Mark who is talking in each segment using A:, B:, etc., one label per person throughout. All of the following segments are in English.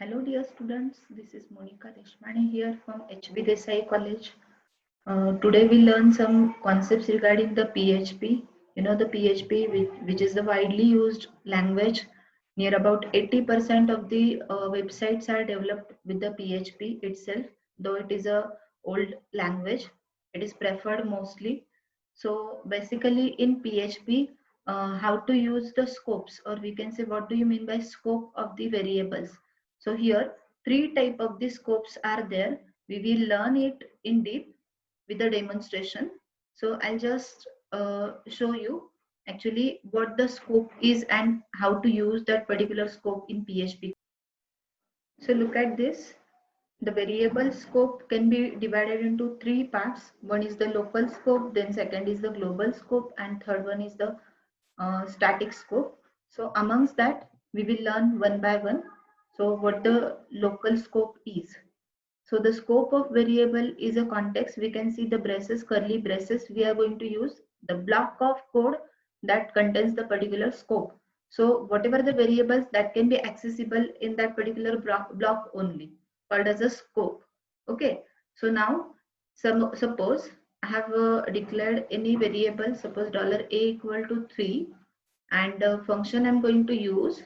A: Hello dear students, this is Monica Deshmani here from HB Desai College. Today we learn some concepts regarding the PHP. You know the PHP which is the widely used language. Near about 80% of the websites are developed with the PHP itself, though it is a old language. It is preferred mostly. So basically in PHP, how to use the scopes, or we can say what do you mean by scope of the variables. So here three type of the scopes are there. We will learn it in deep with the demonstration. So I'll just show you actually what the scope is and how to use that particular scope in PHP. So look at this. The variable scope can be divided into three parts. One is the local scope, then second is the global scope, and third one is the static scope. So amongst that, we will learn one by one. So what the local scope is. So the scope of variable is a context. We can see the braces, curly braces. We are going to use the block of code that contains the particular scope. So whatever the variables that can be accessible in that particular block only, called as a scope. Okay. So now suppose I have declared any variable, suppose $a equal to 3, and the function I'm going to use,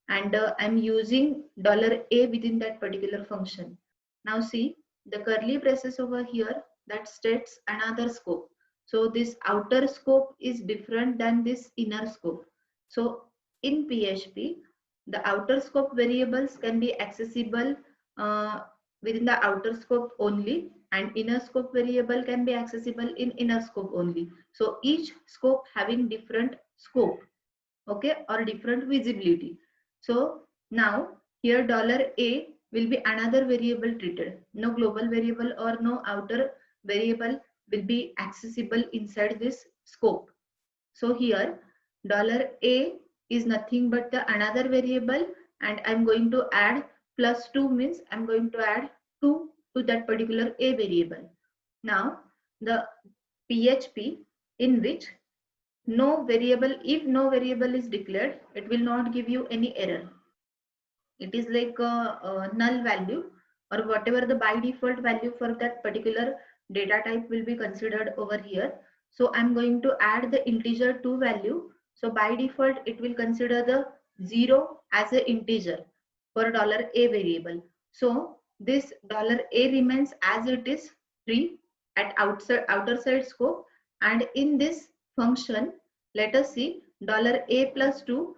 A: and I'm using $a within that particular function. Now see the curly braces over here that states another scope. So this outer scope is different than this inner scope. So in PHP, the outer scope variables can be accessible uh, within the outer scope only, and inner scope variable can be accessible in inner scope only. So each scope having different scope, okay, or different visibility. So now here $a will be another variable treated. No global variable or no outer variable will be accessible inside this scope. So here $a is nothing but the another variable, and I'm going to add +2 means I'm going to add 2 to that particular a variable. Now the PHP in which if no variable is declared, it will not give you any error. It is like a null value, or whatever the by default value for that particular data type will be considered over here. So I'm going to add the integer 2 value. So by default it will consider the 0 as an integer for $a variable. So this $a remains as it is 3 at outer side scope, and in this function let us see $a plus 2,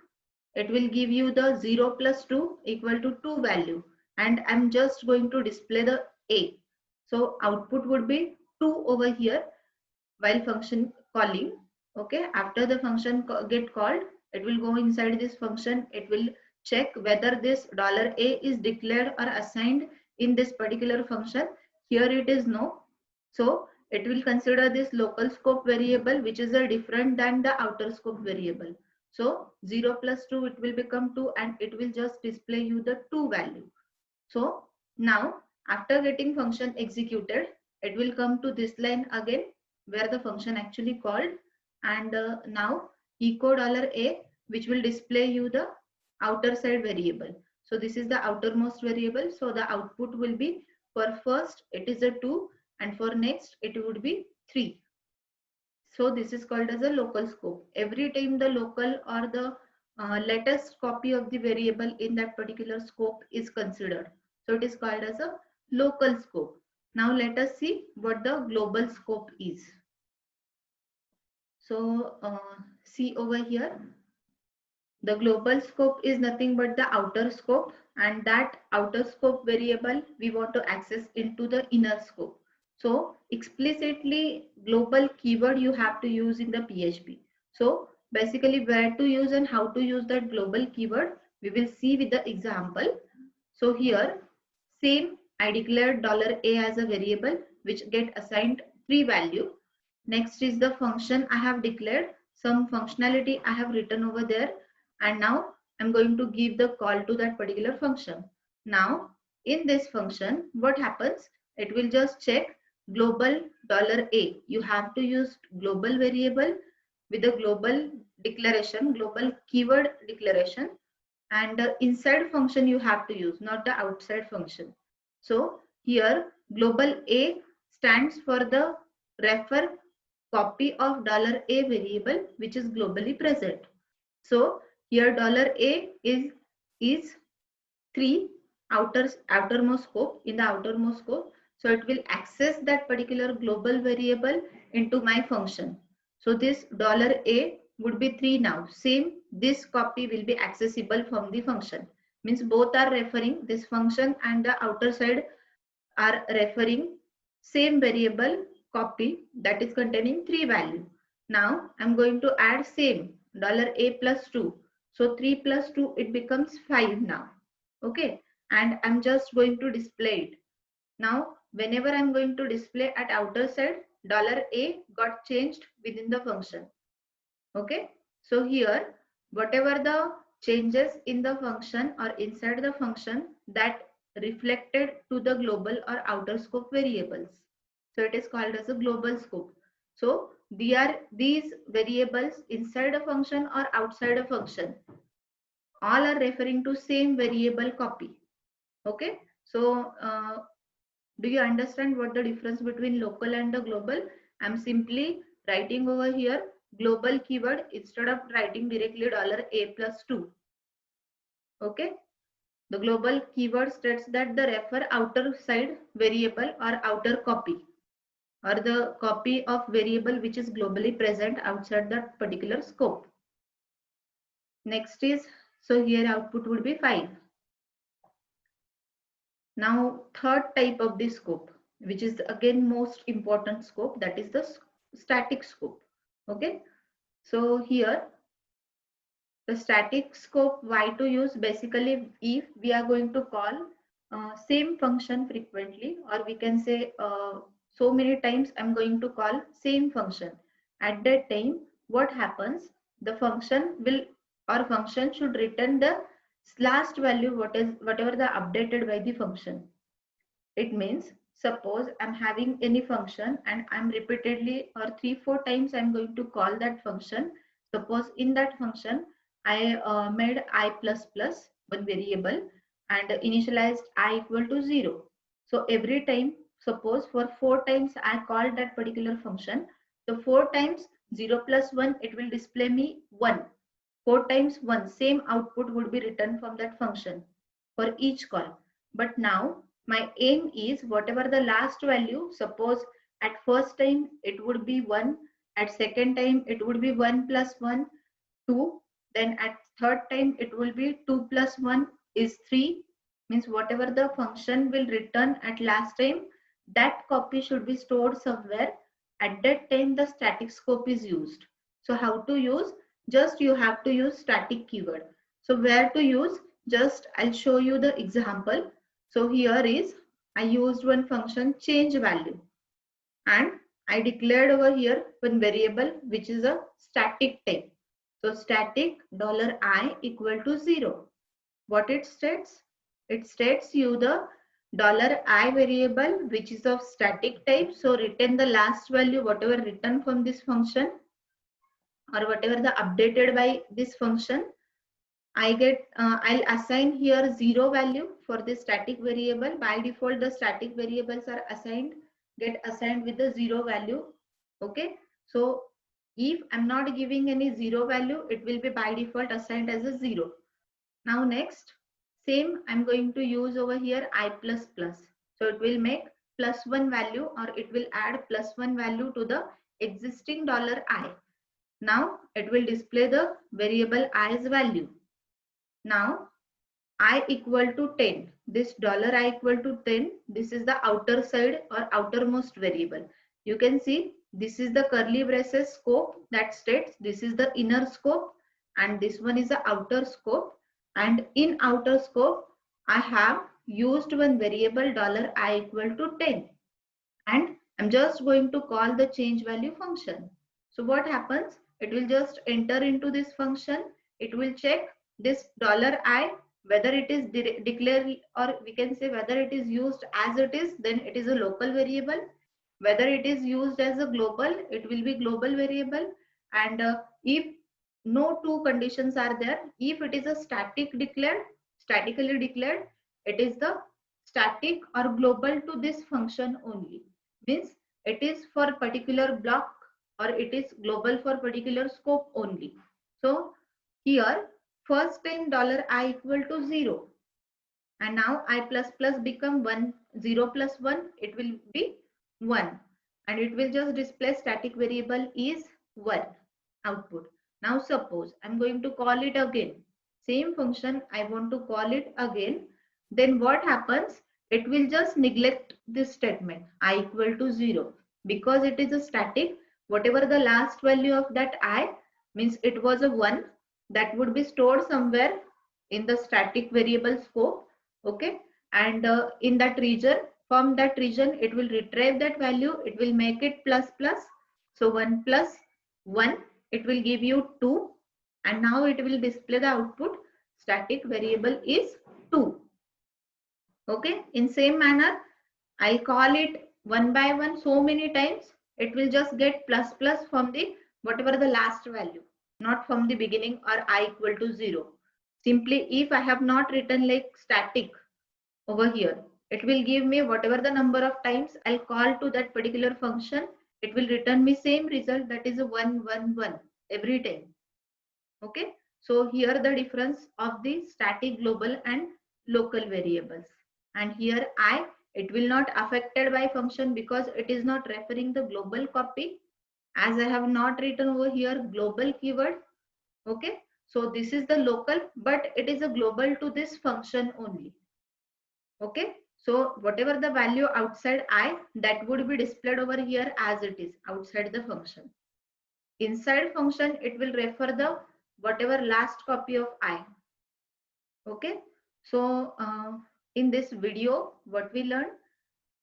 A: it will give you the 0 plus 2 equal to 2 value, and I'm just going to display the a. So output would be 2 over here while function calling. Okay, after the function get called, it will go inside this function. It will check whether this $a is declared or assigned in this particular function. Here it is no. So it will consider this local scope variable, which is a different than the outer scope variable. So 0 plus 2, it will become 2, and it will just display you the 2 value. So now after getting function executed, it will come to this line again where the function actually called, and now echo $a, which will display you the outer side variable. So this is the outermost variable. So the output will be, for first it is a 2, and for next it would be 3. So this is called as a local scope. Every time the local or the latest copy of the variable in that particular scope is considered. So it is called as a local scope. Now let us see what the global scope is. So see over here, the global scope is nothing but the outer scope, and that outer scope variable we want to access into the inner scope. So explicitly global keyword you have to use in the PHP. So basically where to use and how to use that global keyword we will see with the example. So here same, I declared $a as a variable which get assigned 3 value. Next is the function I have declared, some functionality I have written over there, and now I'm going to give the call to that particular function. Now in this function what happens, it will just check global $a. You have to use global variable with a global declaration, global keyword declaration, and inside function you have to use, not the outside function. So here global A stands for the refer copy of $A variable which is globally present. So here $A is 3 outermost scope, in the outermost scope. So it will access that particular global variable into my function. So this $A would be 3 now. Same, this copy will be accessible from the function. Means both are referring, this function and the outer side are referring same variable copy that is containing 3 value. Now I'm going to add same $A plus 2. So 3 plus 2, it becomes 5 now. Okay, and I'm just going to display it. Now whenever I'm going to display at outer side, $A got changed within the function. Okay, so here whatever the changes in the function or inside the function, that reflected to the global or outer scope variables. So it is called as a global scope. So these variables inside a function or outside a function, all are referring to same variable copy. Okay, so do you understand what the difference between local and the global? I'm simply writing over here global keyword instead of writing directly $A plus 2. Okay, the global keyword states that the refer outer side variable or outer copy, or the copy of variable which is globally present outside that particular scope. Next is, so here output would be 5. Now third type of the scope, which is again most important scope, that is the static scope. Okay, so here the static scope, why to use? Basically if we are going to call same function frequently, or we can say so many times I'm going to call same function, at that time what happens, the function will, or function should return the last value whatever the updated by the function. It means suppose I'm having any function and I'm repeatedly or 3-4 times I'm going to call that function. Suppose in that function I made I plus plus one variable and initialized I equal to 0. So every time, suppose for 4 times I called that particular function. So 4 times 0 plus 1, it will display me 1. 4 times 1, same output would be written from that function for each call. But now my aim is whatever the last value, suppose at first time it would be 1, at second time it would be 1 plus 1, 2, then at third time it will be 2 plus 1 is 3, means whatever the function will return at last time, that copy should be stored somewhere. At that time the static scope is used. So how to use? Just you have to use static keyword. So where to use? Just I'll show you the example. So here is, I used one function change value, and I declared over here one variable which is a static type. So static $I equal to 0. What it states? It states you the $I variable which is of static type. So return the last value whatever written from this function, or whatever the updated by this function. I'll assign here 0 value for this static variable. By default the static variables are get assigned with the 0 value. Okay, so if I'm not giving any 0 value, it will be by default assigned as a 0. Now next, same I'm going to use over here I plus plus. So it will make plus 1 value, or it will add plus 1 value to the existing $I. Now it will display the variable i's value. Now I equal to 10. This $I equal to 10. This is the outer side or outermost variable. You can see this is the curly braces scope that states this is the inner scope, and this one is the outer scope. And in outer scope, I have used one variable $I equal to 10. And I'm just going to call the change value function. So what happens? It will just enter into this function. It will check this $I, whether it is declared, or we can say whether it is used as it is, then it is a local variable. Whether it is used as a global, it will be global variable. And if no two conditions are there. If it is a statically declared, it is the static or global to this function only. Means it is for particular block or it is global for particular scope only. So here first time $I equal to 0 and now I plus plus become 1, 0 plus 1, it will be 1 and it will just display static variable is 1 output. Now suppose I'm going to call it again, same function I want to call it again, then what happens? It will just neglect this statement I equal to 0 because it is a static. Whatever the last value of that I means it was a 1 that would be stored somewhere in the static variable scope. Okay, and in that region, from that region it will retrieve that value, it will make it plus plus, so 1 plus 1 it will give you 2 and now it will display the output static variable is 2. Okay, in same manner I call it one by one so many times, it will just get plus plus from the whatever the last value, not from the beginning or I equal to 0. Simply if I have not written like static over here, it will give me whatever the number of times I'll call to that particular function, it will return me same result, that is a 1 1 1 every time. Okay, so here the difference of the static global and local variables. And here I, it will not affected by function because it is not referring the global copy, as I have not written over here global keyword. Okay, so this is the local, but it is a global to this function only. Okay, so whatever the value outside I, that would be displayed over here as it is outside the function. Inside function it will refer the whatever last copy of I. Okay, so in this video what we learned,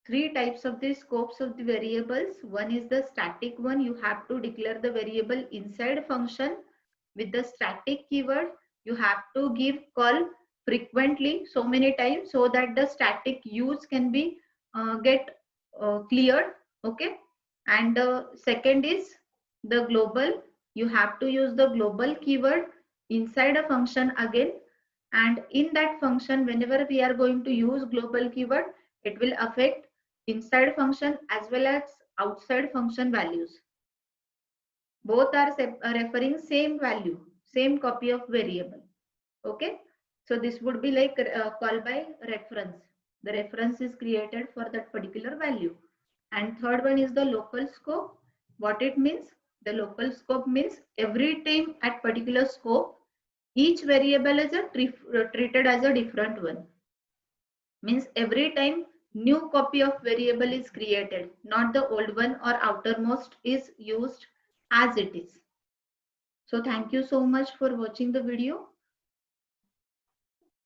A: three types of the scopes of the variables. One is the static one, you have to declare the variable inside function with the static keyword. You have to give call frequently so many times so that the static use can be get cleared. Okay, and the second is the global, you have to use the global keyword inside a function again, and in that function whenever we are going to use global keyword, it will affect inside function as well as outside function values. Both are referring same value, same copy of variable. Okay, so this would be like call by reference. The reference is created for that particular value. And third one is the local scope. What it means? The local scope means every time at particular scope, each variable is treated as a different one. Means every time new copy of variable is created, not the old one or outermost is used as it is. So thank you so much for watching the video.